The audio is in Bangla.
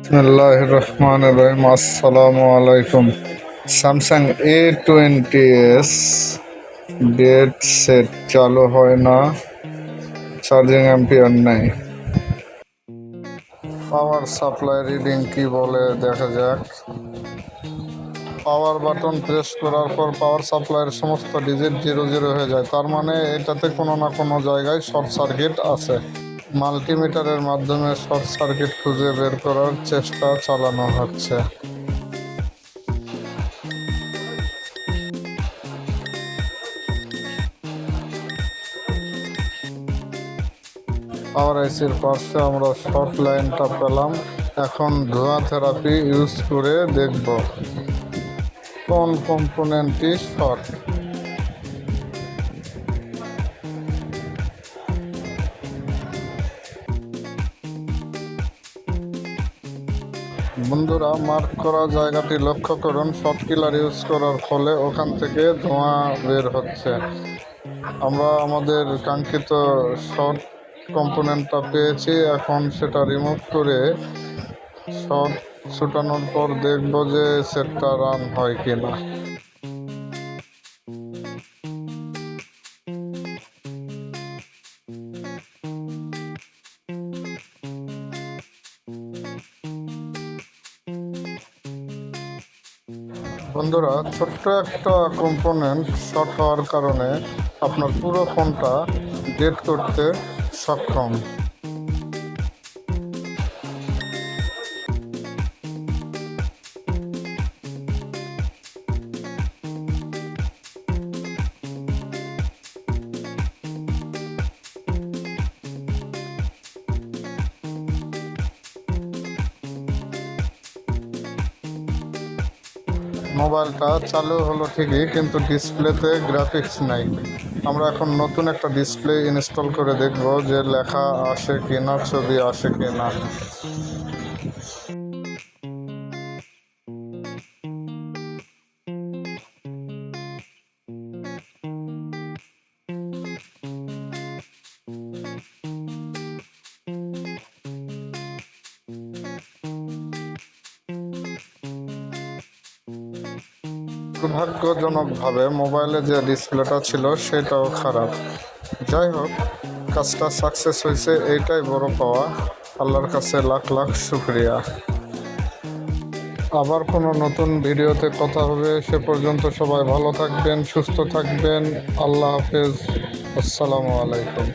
বিসমিল্লাহির রহমানির রহিম। আসসালামু আলাইকুম। স্যামসাং A20s ডেট সেট চালু হয় না, চার্জিং অ্যাম্পিয়ার নেই। পাওয়ার সাপ্লাই রিডিং কি বলে দেখা যাক। পাওয়ার বাটন প্রেস করার পর পাওয়ার সাপ্লাইয়ের সমস্ত ডিজিট 00 হয়ে যায়, তার মানে এটাতে কোনো না কোনো জায়গায় শর্ট সার্কিট আছে। মাল্টিমিটারের মাধ্যমে শর্ট সার্কিট খুঁজে বের করার চেষ্টা চালানো হচ্ছে। পাওয়ার আইসির পাশে আমরা শর্ট লাইনটা পেলাম। এখন ধোঁয়া থেরাপি ইউজ করে দেখব কোন কম্পোনেন্টটি শর্ট। বন্ধুরা, মার্ক করা জায়গাটি লক্ষ্য করুন। শর্ট কিলার ইউজ করার ফলে ওখান থেকে ধোঁয়া বের হচ্ছে। আমরা আমাদের কাঙ্ক্ষিত শর্ট কম্পোনেন্টটা পেয়েছি। এখন সেটা রিমুভ করে শর্ট ছুটানোর পর দেখব যে সেটটা রান হয় কিনা। বন্ধুরা, ছোট্ট একটা কম্পোনেন্ট শর্ট হওয়ার কারণে আপনার পুরো ফোনটা ডেড করতে সক্ষম। মোবাইলটা চালু হলো ঠিকই, কিন্তু ডিসপ্লেতে গ্রাফিক্স নাই। আমরা এখন নতুন একটা ডিসপ্লে ইনস্টল করে দেখব যে লেখা আসে কিনা, ছবি আসে কিনা। দুর্ভাগ্যজনকভাবে মোবাইলে যে ডিসপ্লেটা ছিল সেটাও খারাপ। যাই হোক, কাজটা সাকসেস হয়েছে, এইটাই বড় পাওয়া। আল্লাহর কাছে লাখ লাখ শুকরিয়া। আবার কোনো নতুন ভিডিওতে কথা হবে। সে পর্যন্ত সবাই ভালো থাকবেন, সুস্থ থাকবেন। আল্লাহ হাফেজ। আসসালামু আলাইকুম।